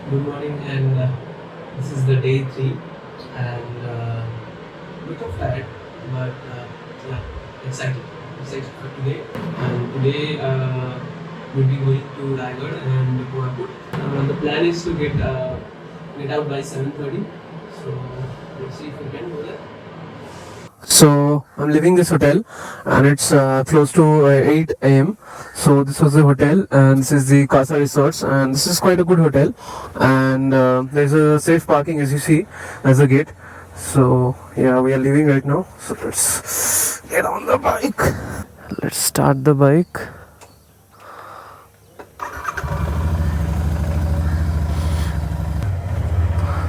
Good morning, and this is the day 3, and bit of tired, but yeah, excited for today. And today we'll be going to Rayagad and Koraput. The plan is to get out by 7:30. So let's see if we can go there. So I'm leaving this hotel and it's close to 8 a.m. So this was the hotel and this is the Casa Resorts, and this is quite a good hotel, and there's a safe parking as you see. There's a gate. So yeah, we are leaving right now. So let's get on the bike. Let's start the bike.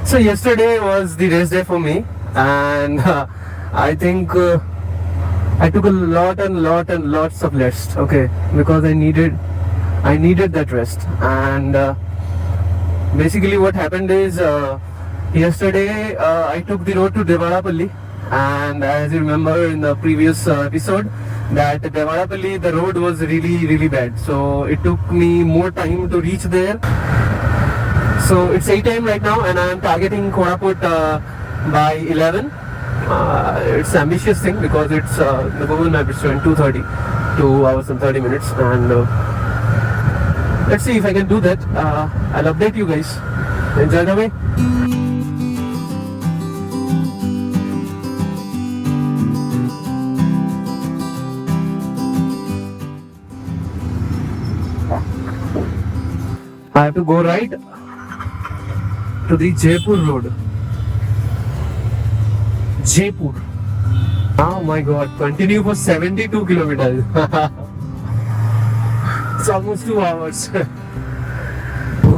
So yesterday was the race day for me, and I think I took a lots of rest. Okay, because I needed that rest. And basically, what happened is yesterday I took the road to Devadapalli, and as you remember in the previous episode, that Devadapalli the road was really bad. So it took me more time to reach there. So it's 8 a.m. right now, and I am targeting Koraput by 11. It's an ambitious thing because it's the Google map is showing 2:30, 2 hours and 30 minutes, and let's see if I can do that. I'll update you guys. Enjoy the way. I have to go right to the Jaipur road. Jaipur. Oh my god, continue for 72 kilometers. It's almost 2 hours.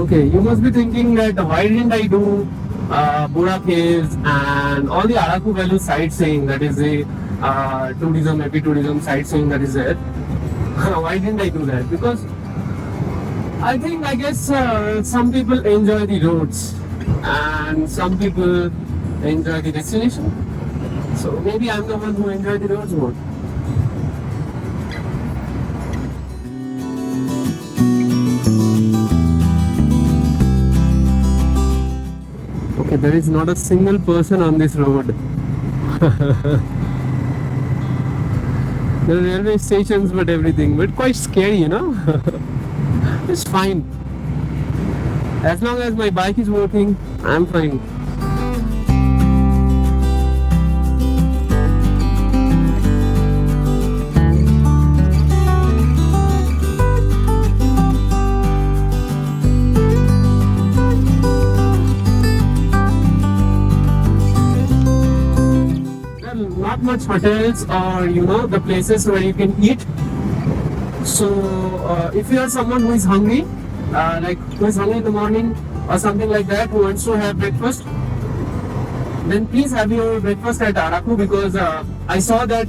Okay, you must be thinking that why didn't I do Bura Caves and all the Araku Valley sightseeing, that is the tourism, epitourism sightseeing that is there. Why didn't I do that? Because I guess some people enjoy the roads and some people enjoy the destination. So maybe I'm the one who enjoyed the roads more. Okay, there is not a single person on this road. There are railway stations but everything, but quite scary, you know. It's fine. As long as my bike is working, I'm fine. Not much hotels or the places where you can eat. So if you are someone who is hungry, who is hungry in the morning or something like that, who wants to have breakfast, then please have your breakfast at Araku, because I saw that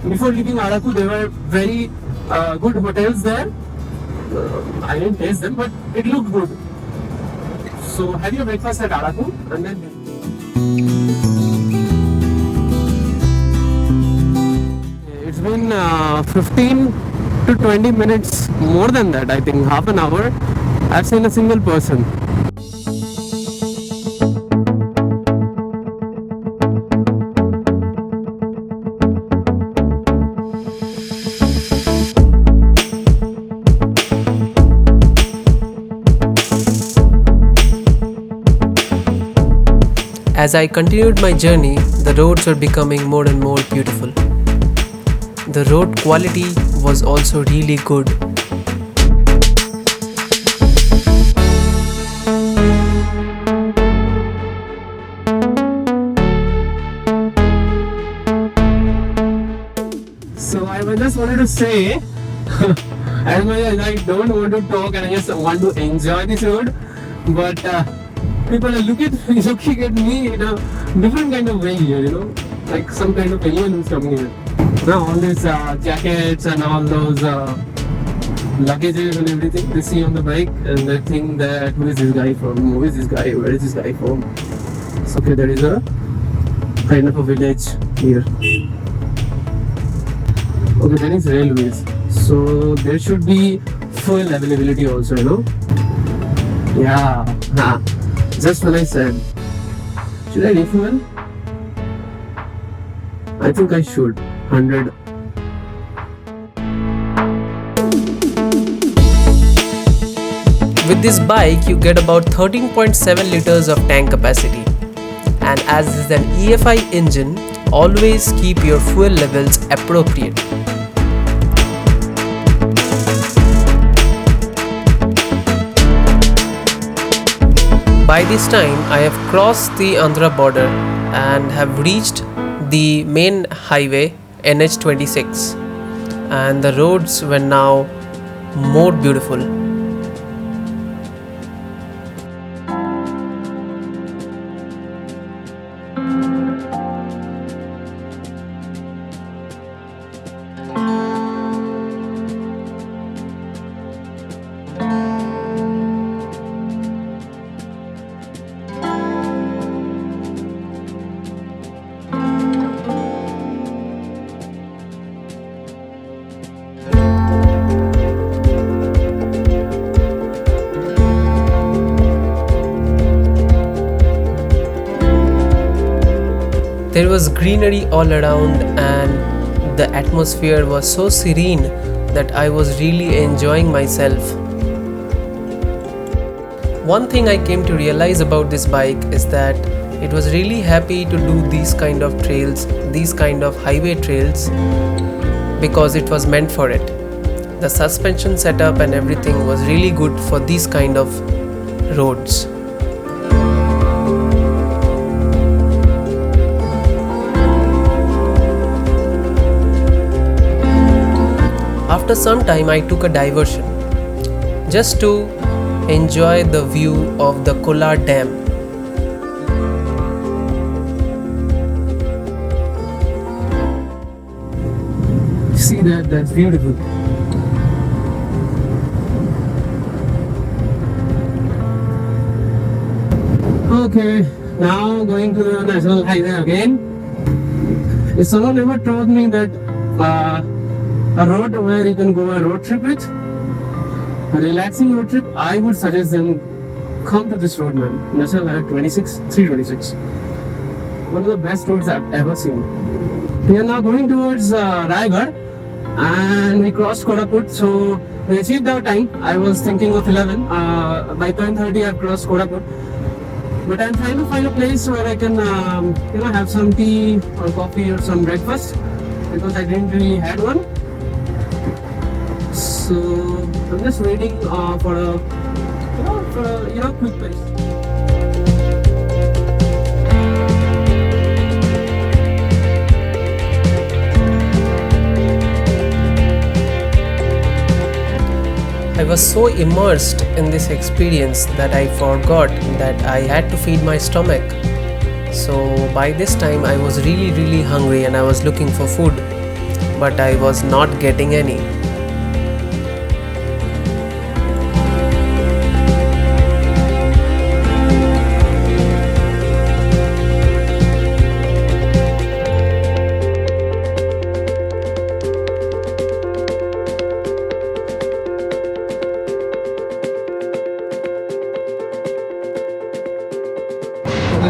before leaving Araku there were very good hotels there. I didn't taste them, but it looked good. So have your breakfast at Araku and then it's been 15 to 20 minutes, more than that, I think half an hour. I've seen a single person. As I continued my journey, the roads were becoming more and more beautiful. The road quality was also really good. So I just wanted to say, as much as I don't want to talk and I just want to enjoy this road, but people are looking at me in a different kind of way here, like some kind of alien who's coming here. Now all these jackets and all those luggages and everything they see on the bike, and they think that who is this guy from? Who is this guy? Where is this guy from? So okay, there is a kind of a village here. Okay, there is railways. So there should be fuel availability also, Yeah. Just when I said, should I refuel? I think I should. 100. With this bike, you get about 13.7 liters of tank capacity. And as this is an EFI engine, always keep your fuel levels appropriate. By this time, I have crossed the Andhra border and have reached the main highway NH26, and the roads were now more beautiful. There was greenery all around and the atmosphere was so serene that I was really enjoying myself. One thing I came to realize about this bike is that it was really happy to do these kind of trails, these kind of highway trails, because it was meant for it. The suspension setup and everything was really good for these kind of roads. After some time, I took a diversion just to enjoy the view of the Kolar Dam. See that? That's beautiful. Okay, now going to the national highway again. If someone ever told me that a road where you can go a road trip with, a relaxing road trip, I would suggest them come to this road, man. National Highway 326. One of the best roads I've ever seen. We are now going towards Rayagad and we crossed Koraput, so we achieved our time. I was thinking of 11. By 10:30 I've crossed Koraput. But I'm trying to find a place where I can have some tea or coffee or some breakfast, because I didn't really had one. So I'm just waiting for a quick place. I was so immersed in this experience that I forgot that I had to feed my stomach. So by this time I was really hungry and I was looking for food, but I was not getting any.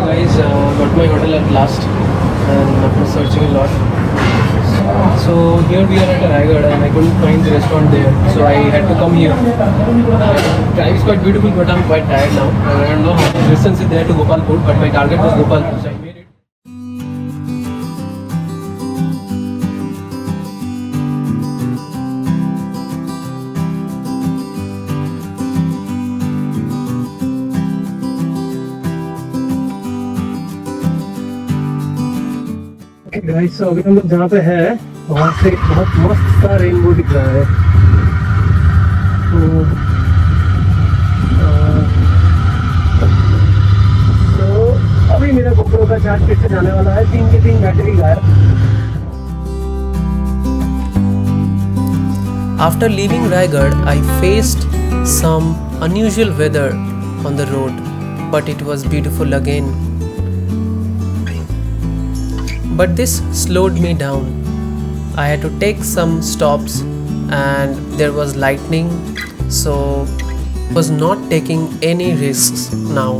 Guys, got my hotel at last, and after searching a lot. So here we are at Rayagad and I couldn't find the restaurant there, so I had to come here. Drive is quite beautiful, but I'm quite tired now. I don't know how much distance is there to Gopalpur, but my target was Gopalpur, so I made it. Guys, so अभी हम लोग जहाँ पे है वहाँ से बहुत मस्त सा रेनबो दिख रहा है. तो अभी मेरा GoPro का चार्ज फिर से जाने वाला है. 3 की 3 बैटरी गायब. After leaving Rayagad, I faced some unusual weather on the road, but it was beautiful again. But this slowed me down. I had to take some stops and there was lightning, so I was not taking any risks now.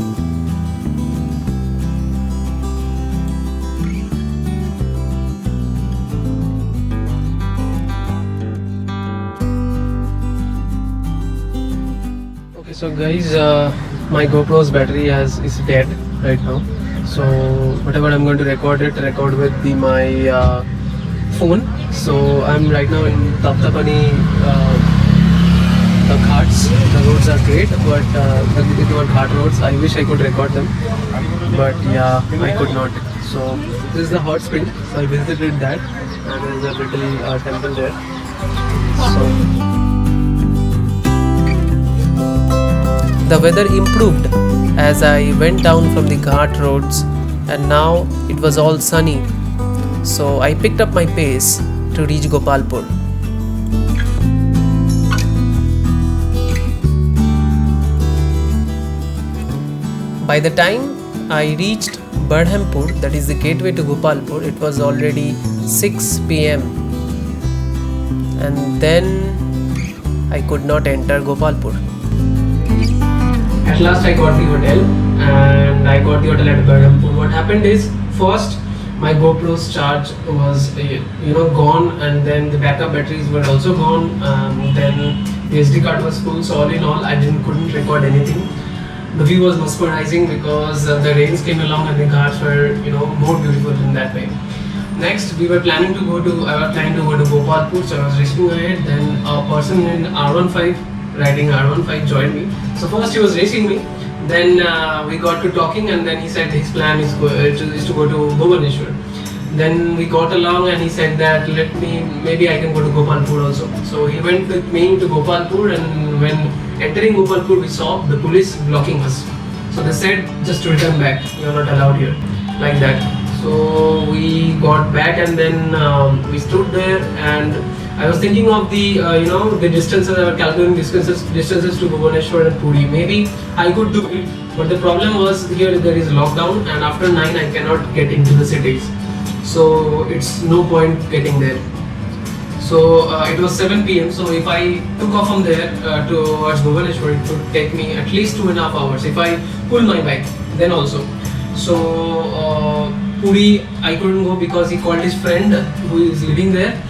So guys, my GoPro's battery is dead right now. So whatever I'm going to record with my phone. So I'm right now in Taptapani, the Ghats. The roads are great, but it was Ghat roads. I wish I could record them, but yeah, I could not. So this is the hot spring. So I visited that, and there is a little temple there. So the weather improved as I went down from the Ghat roads, and now it was all sunny. So I picked up my pace to reach Gopalpur. By the time I reached Berhampur, that is the gateway to Gopalpur, it was already 6 p.m. and then I could not enter Gopalpur. at last I got the hotel, and I got the hotel at Berhampur. What happened is, first my GoPro's charge was gone, and then the backup batteries were also gone. Then the SD card was full. So all in all, I couldn't record anything. The view was mesmerizing because the rains came along and the Ghats were more beautiful in that way. Next, I was planning to go to Gopalpur, so I was racing ahead. Then a person in R15 riding R15 joined me. So first he was racing me. Then we got to talking, and then he said his plan is to go to Bhubaneswar. Then we got along, and he said that maybe I can go to Gopalpur also. So he went with me to Gopalpur, and when entering Gopalpur, we saw the police blocking us. So they said just to return back. You are not allowed here, like that. So we got back, and then we stood there, and I was thinking of the the distances. I was calculating distances to Bhubaneswar and Puri. Maybe I could do it, but the problem was here there is lockdown, and after 9 I cannot get into the cities. So it's no point getting there. So it was 7 p.m. So if I took off from there towards Bhubaneswar, it would take me at least 2.5 hours if I pull my bike. Then also, so Puri I couldn't go because he called his friend who is living there.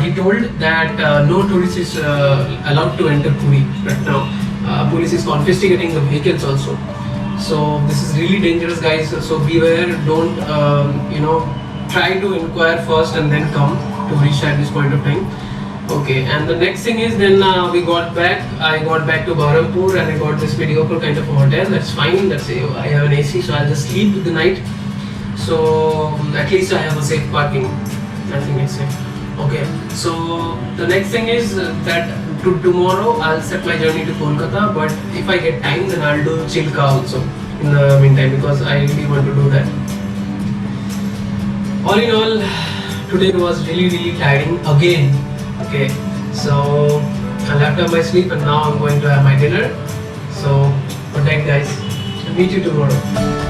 He told that no tourist is allowed to enter Puri right now. Police is confiscating the vehicles also. So this is really dangerous, guys. So beware. Don't try to inquire first and then come to reach at this point of time. Okay, and the next thing is, then we got back. I got back to Berhampur, and I got this mediocre kind of a hotel. That's fine. I have an AC, so I'll just sleep the night. So at least I have a safe parking. I think it's safe. Okay, so the next thing is that tomorrow I'll set my journey to Kolkata, but if I get time, then I'll do Chilka also in the meantime, because I really want to do that. All in all, today was really tiring again. Okay, so I'll have to have my sleep, and now I'm going to have my dinner. So good night, guys. I'll meet you tomorrow.